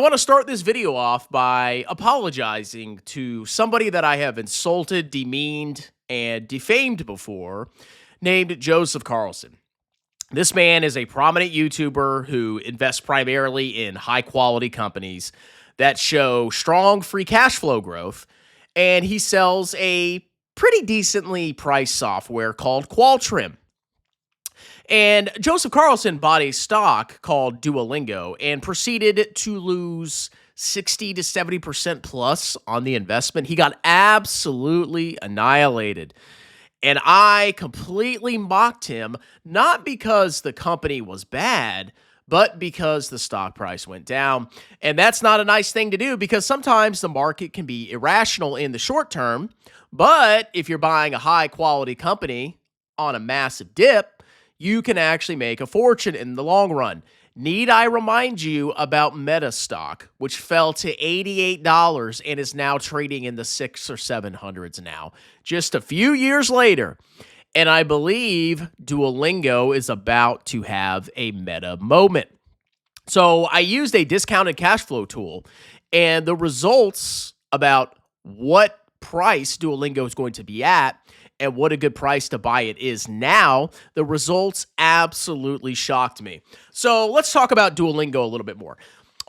I want to start this video off by apologizing to somebody that I have insulted, demeaned, and defamed before, named Joseph Carlson. This man is a prominent YouTuber who invests primarily in high quality companies that show strong free cash flow growth, and he sells a pretty decently priced software called Qualtrim. And Joseph Carlson bought a stock called Duolingo and proceeded to lose 60 to 70% plus on the investment. He got absolutely annihilated. And I completely mocked him, not because the company was bad, but because the stock price went down. And that's not a nice thing to do because sometimes the market can be irrational in the short term. But if you're buying a high quality company on a massive dip, you can actually make a fortune in the long run. Need I remind you about Meta stock, which fell to $88 and is now trading in the 600s or 700s now, just a few years later. And I believe Duolingo is about to have a Meta moment. So I used a discounted cash flow tool, and the results about what price Duolingo is going to be at and what a good price to buy it is now, the results absolutely shocked me. So let's talk about Duolingo a little bit more.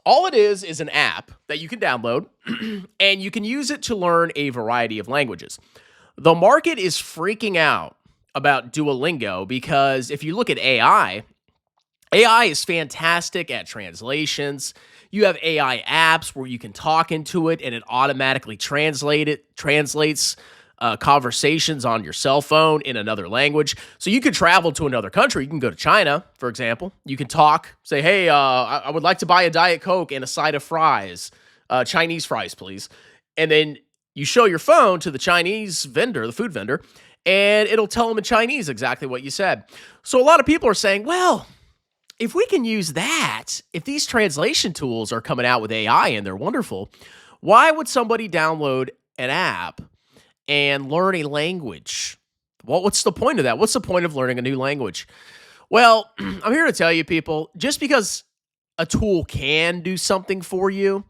All it is an app that you can download, and you can use it to learn a variety of languages. The market is freaking out about Duolingo because if you look at AI is fantastic at translations. You have AI apps where you can talk into it, and it automatically translates conversations on your cell phone in another language. So you could travel to another country. You can go to China, for example. You can talk, say, hey, I would like to buy a Diet Coke and a side of fries, Chinese fries, please. And then you show your phone to the Chinese vendor, the food vendor, and it'll tell them in Chinese exactly what you said. So a lot of people are saying, well, if we can use that, if these translation tools are coming out with AI and they're wonderful, why would somebody download an app and learn a language? Well, what's the point of that? What's the point of learning a new language? Well, I'm here to tell you, people, just because a tool can do something for you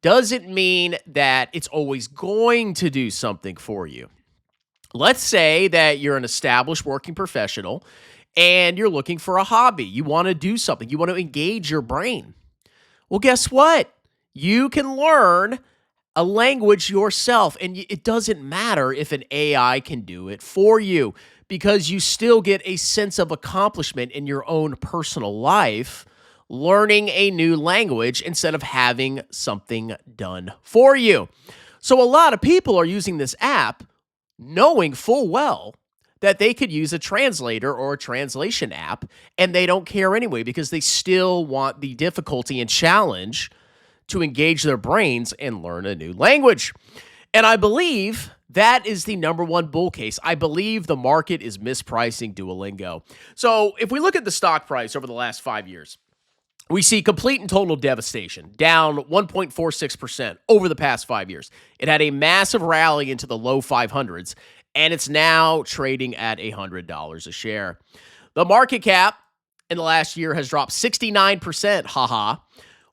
doesn't mean that it's always going to do something for you. Let's say that you're an established working professional and you're looking for a hobby. You want to do something. You want to engage your brain. Well, guess what? You can learn a language yourself, and it doesn't matter if an AI can do it for you because you still get a sense of accomplishment in your own personal life learning a new language instead of having something done for you. So a lot of people are using this app knowing full well that they could use a translator or a translation app, and they don't care anyway because they still want the difficulty and challenge to engage their brains and learn a new language. And I believe that is the number one bull case. I believe the market is mispricing Duolingo. So if we look at the stock price over the last 5 years, we see complete and total devastation, down 1.46% over the past 5 years. It had a massive rally into the low 500s, and it's now trading at $100 a share. The market cap in the last year has dropped 69%, haha,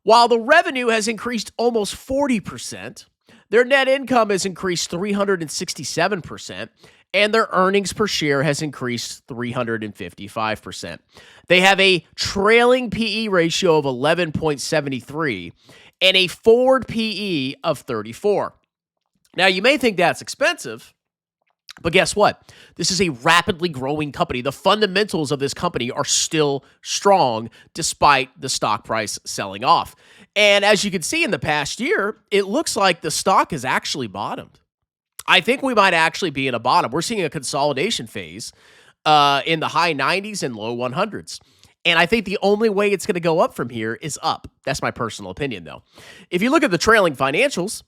while the revenue has increased almost 40%. Their net income has increased 367%, and their earnings per share has increased 355%. They have a trailing PE ratio of 11.73 and a forward PE of 34. Now, you may think that's expensive, but guess what? This is a rapidly growing company. The fundamentals of this company are still strong despite the stock price selling off. And as you can see in the past year, it looks like the stock has actually bottomed. I think we might actually be in a bottom. We're seeing a consolidation phase in the high 90s and low 100s. And I think the only way it's going to go up from here is up. That's my personal opinion, though. If you look at the trailing financials,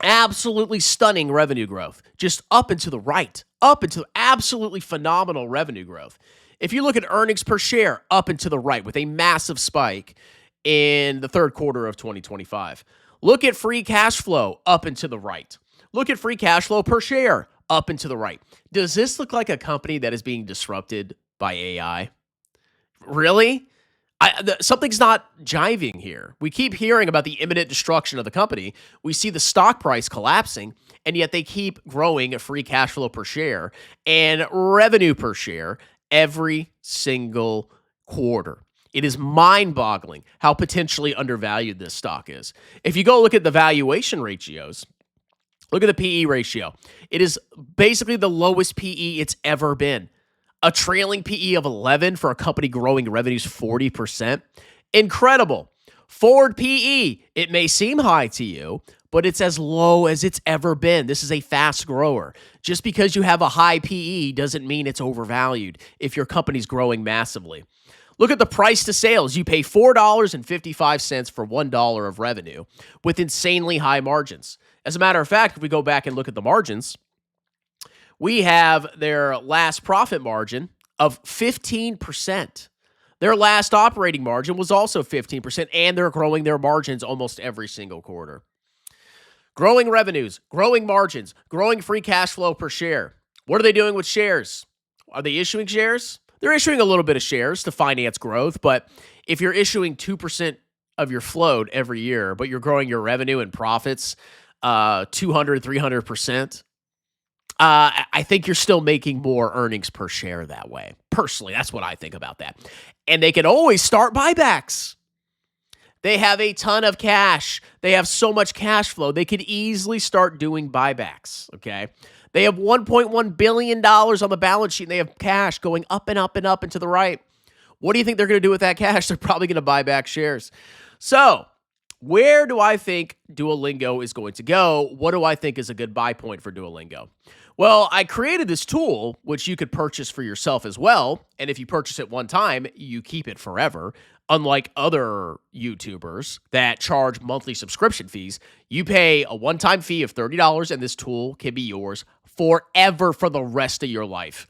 absolutely stunning revenue growth, just up and to the right, up into absolutely phenomenal revenue growth. If you look at earnings per share, up and to the right with a massive spike in the third quarter of 2025. Look at free cash flow, up and to the right. Look at free cash flow per share, up and to the right. Does this look like a company that is being disrupted by AI? Really? Something's not jiving here. We keep hearing about the imminent destruction of the company. We see the stock price collapsing, and yet they keep growing free cash flow per share and revenue per share every single quarter. It is mind-boggling how potentially undervalued this stock is. If you go look at the valuation ratios, look at the PE ratio. It is basically the lowest PE it's ever been. A trailing PE of 11 for a company growing revenues 40%. Incredible. Forward PE, it may seem high to you, but it's as low as it's ever been. This is a fast grower. Just because you have a high PE doesn't mean it's overvalued if your company's growing massively. Look at the price to sales. You pay $4.55 for $1 of revenue with insanely high margins. As a matter of fact, if we go back and look at the margins, we have their last profit margin of 15%. Their last operating margin was also 15%, and they're growing their margins almost every single quarter. Growing revenues, growing margins, growing free cash flow per share. What are they doing with shares? Are they issuing shares? They're issuing a little bit of shares to finance growth, but if you're issuing 2% of your float every year, but you're growing your revenue and profits 200, 300%, I think you're still making more earnings per share that way. Personally, that's what I think about that. And they can always start buybacks. They have a ton of cash. They have so much cash flow. They could easily start doing buybacks, okay? They have $1.1 billion on the balance sheet, and they have cash going up and up and up and to the right. What do you think they're going to do with that cash? They're probably going to buy back shares. So, where do I think Duolingo is going to go? What do I think is a good buy point for Duolingo? Well, I created this tool, which you could purchase for yourself as well. And if you purchase it one time, you keep it forever. Unlike other YouTubers that charge monthly subscription fees, you pay a one-time fee of $30, and this tool can be yours forever for the rest of your life.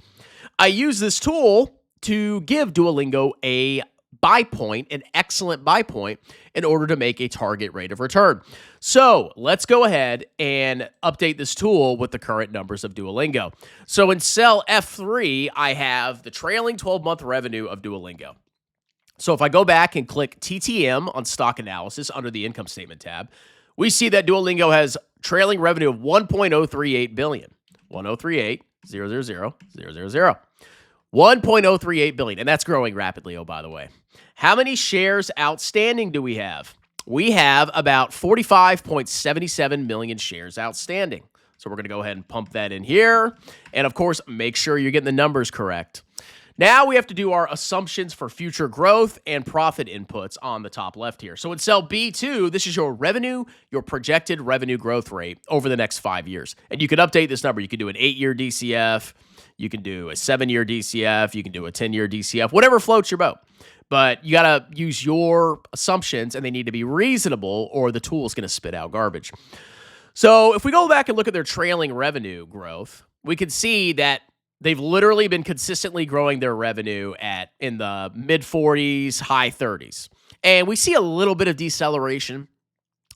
I use this tool to give Duolingo a buy point, an excellent buy point, in order to make a target rate of return. So let's go ahead and update this tool with the current numbers of Duolingo. So in cell F3, I have the trailing 12-month revenue of Duolingo. So if I go back and click TTM on stock analysis under the income statement tab, we see that Duolingo has trailing revenue of $1.038 billion. 1,038, 000, 000. $1.038 billion, and that's growing rapidly, oh, by the way. How many shares outstanding do we have? We have about 45.77 million shares outstanding. So we're going to go ahead and pump that in here. And, of course, make sure you're getting the numbers correct. Now we have to do our assumptions for future growth and profit inputs on the top left here. So in cell B2, this is your revenue, your projected revenue growth rate over the next 5 years. And you can update this number. You can do an 8-year DCF. You can do a 7-year DCF. You can do a 10-year DCF, whatever floats your boat. But you got to use your assumptions, and they need to be reasonable, or the tool is going to spit out garbage. So if we go back and look at their trailing revenue growth, we can see that they've literally been consistently growing their revenue in the mid-40s, high 30s. And we see a little bit of deceleration,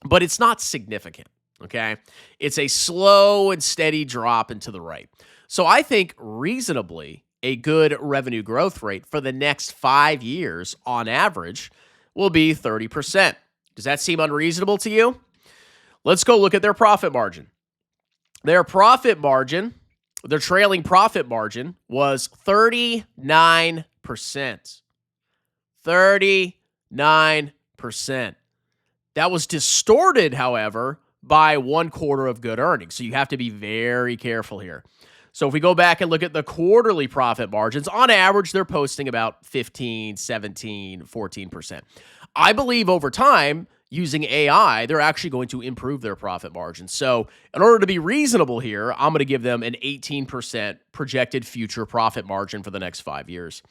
but it's not significant, okay? It's a slow and steady drop into the right. So I think reasonably a good revenue growth rate for the next 5 years on average will be 30%. Does that seem unreasonable to you? Let's go look at their profit margin. Their profit margin, their trailing profit margin was 39%. 39%. That was distorted, however, by 1 quarter of good earnings. So you have to be very careful here. So if we go back and look at the quarterly profit margins, on average, they're posting about 15, 17, 14%. I believe over time, using AI, they're actually going to improve their profit margins. So in order to be reasonable here, I'm going to give them an 18% projected future profit margin for the next 5 years.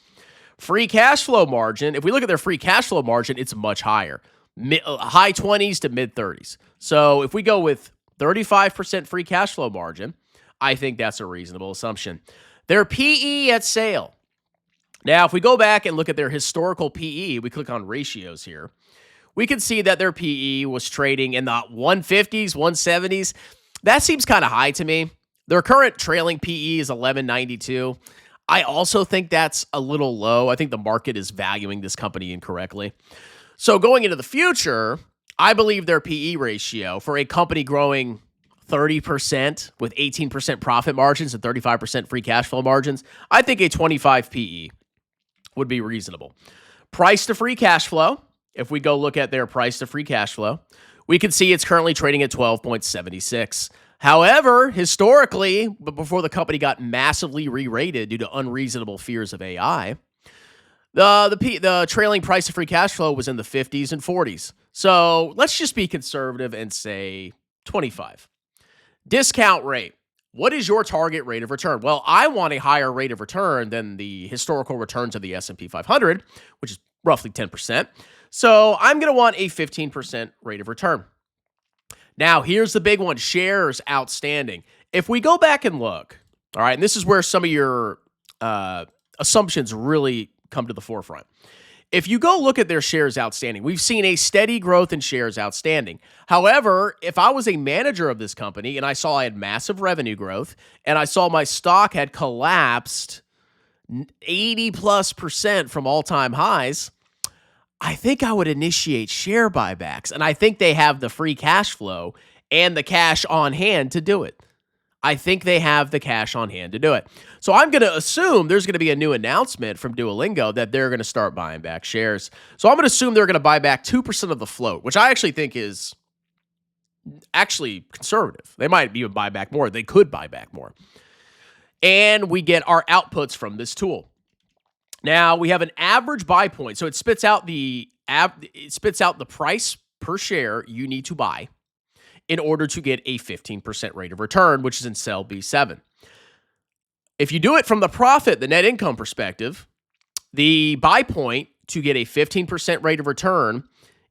Free cash flow margin, if we look at their free cash flow margin, it's much higher, high 20s to mid 30s. So if we go with 35% free cash flow margin, I think that's a reasonable assumption. Their PE at sale. Now, if we go back and look at their historical PE, we click on ratios here, we can see that their PE was trading in the 150s, 170s. That seems kind of high to me. Their current trailing PE is 1192. I also think that's a little low. I think the market is valuing this company incorrectly. So going into the future, I believe their PE ratio for a company growing 30% with 18% profit margins and 35% free cash flow margins, I think a 25 PE would be reasonable. Price to free cash flow, if we go look at their price to free cash flow, we can see it's currently trading at 12.76. However, historically, but before the company got massively re-rated due to unreasonable fears of AI, the trailing price of free cash flow was in the 50s and 40s. So let's just be conservative and say 25. Discount rate. What is your target rate of return? Well, I want a higher rate of return than the historical returns of the S&P 500, which is roughly 10%. So I'm going to want a 15% rate of return. Now, here's the big one, shares outstanding. If we go back and look, all right, and this is where some of your assumptions really come to the forefront. If you go look at their shares outstanding, we've seen a steady growth in shares outstanding. However, if I was a manager of this company and I saw I had massive revenue growth and I saw my stock had collapsed 80+% from all-time highs, I think I would initiate share buybacks. And I think they have the free cash flow and the cash on hand to do it. I think they have the cash on hand to do it. So I'm going to assume there's going to be a new announcement from Duolingo that they're going to start buying back shares. So I'm going to assume they're going to buy back 2% of the float, which I actually think is actually conservative. They might even buy back more. They could buy back more. And we get our outputs from this tool. Now we have an average buy point. So it spits out the price per share you need to buy in order to get a 15% rate of return, which is in cell B7. If you do it from the profit, the net income perspective, the buy point to get a 15% rate of return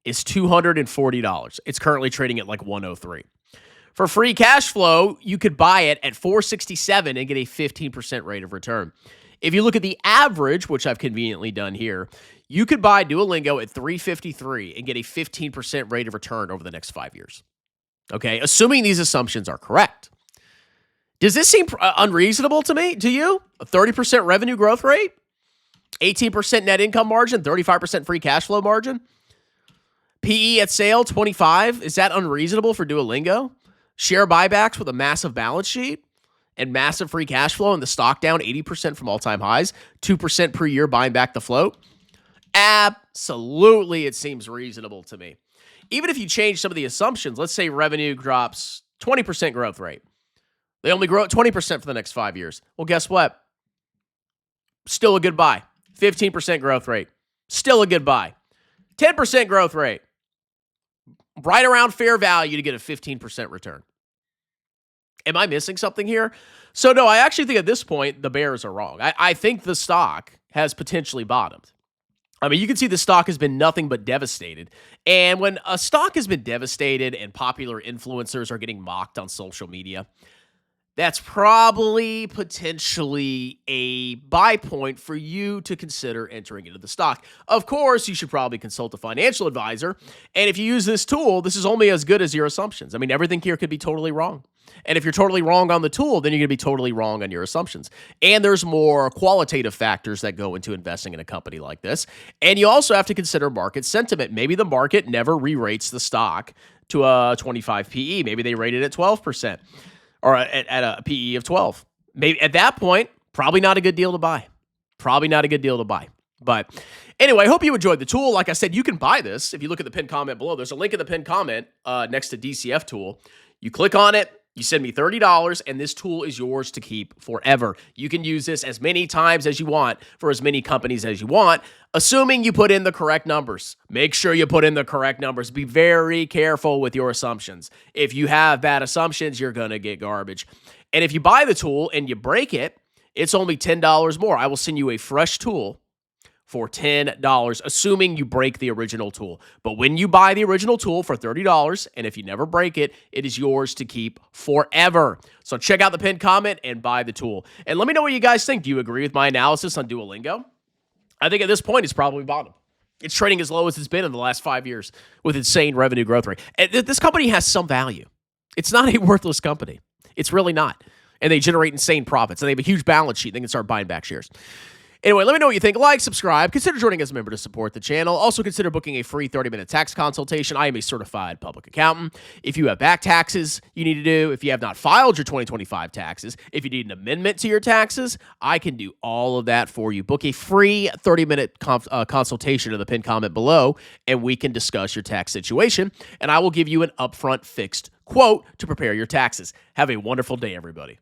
is $240. It's currently trading at like 103. For free cash flow, you could buy it at 467 and get a 15% rate of return. If you look at the average, which I've conveniently done here, you could buy Duolingo at 353 and get a 15% rate of return over the next 5 years. Okay, assuming these assumptions are correct. Does this seem unreasonable to you? A 30% revenue growth rate, 18% net income margin, 35% free cash flow margin, PE at sale 25. Is that unreasonable for Duolingo? Share buybacks with a massive balance sheet and massive free cash flow and the stock down 80% from all-time highs, 2% per year buying back the float? Absolutely, it seems reasonable to me. Even if you change some of the assumptions, let's say revenue drops 20% growth rate. They only grow at 20% for the next 5 years. Well, guess what? Still a good buy. 15% growth rate. Still a good buy. 10% growth rate. Right around fair value to get a 15% return. Am I missing something here? So no, I actually think at this point, the bears are wrong. I think the stock has potentially bottomed. I mean, you can see the stock has been nothing but devastated. And when a stock has been devastated and popular influencers are getting mocked on social media, that's probably potentially a buy point for you to consider entering into the stock. Of course, you should probably consult a financial advisor. And if you use this tool, this is only as good as your assumptions. I mean, everything here could be totally wrong. And if you're totally wrong on the tool, then you're going to be totally wrong on your assumptions. And there's more qualitative factors that go into investing in a company like this. And you also have to consider market sentiment. Maybe the market never re-rates the stock to a 25 PE. Maybe they rate it at 12% or at a PE of 12. Maybe at that point, probably not a good deal to buy. Probably not a good deal to buy. But anyway, I hope you enjoyed the tool. Like I said, you can buy this. If you look at the pinned comment below, there's a link in the pinned comment next to DCF tool. You click on it. You send me $30, and this tool is yours to keep forever. You can use this as many times as you want for as many companies as you want, assuming you put in the correct numbers. Make sure you put in the correct numbers. Be very careful with your assumptions. If you have bad assumptions, you're going to get garbage. And if you buy the tool and you break it, it's only $10 more. I will send you a fresh tool for $10, assuming you break the original tool. But when you buy the original tool for $30, and if you never break it, it is yours to keep forever. So check out the pinned comment and buy the tool. And let me know what you guys think. Do you agree with my analysis on Duolingo? I think at this point, it's probably bottom. It's trading as low as it's been in the last 5 years with insane revenue growth rate. And this company has some value. It's not a worthless company. It's really not. and they generate insane profits, and they have a huge balance sheet. They can start buying back shares. Anyway, let me know what you think. Like, subscribe, consider joining as a member to support the channel. Also, consider booking a free 30-minute tax consultation. I am a certified public accountant. If you have back taxes you need to do, if you have not filed your 2025 taxes, if you need an amendment to your taxes, I can do all of that for you. Book a free 30-minute consultation in the pinned comment below, and we can discuss your tax situation, and I will give you an upfront fixed quote to prepare your taxes. Have a wonderful day, everybody.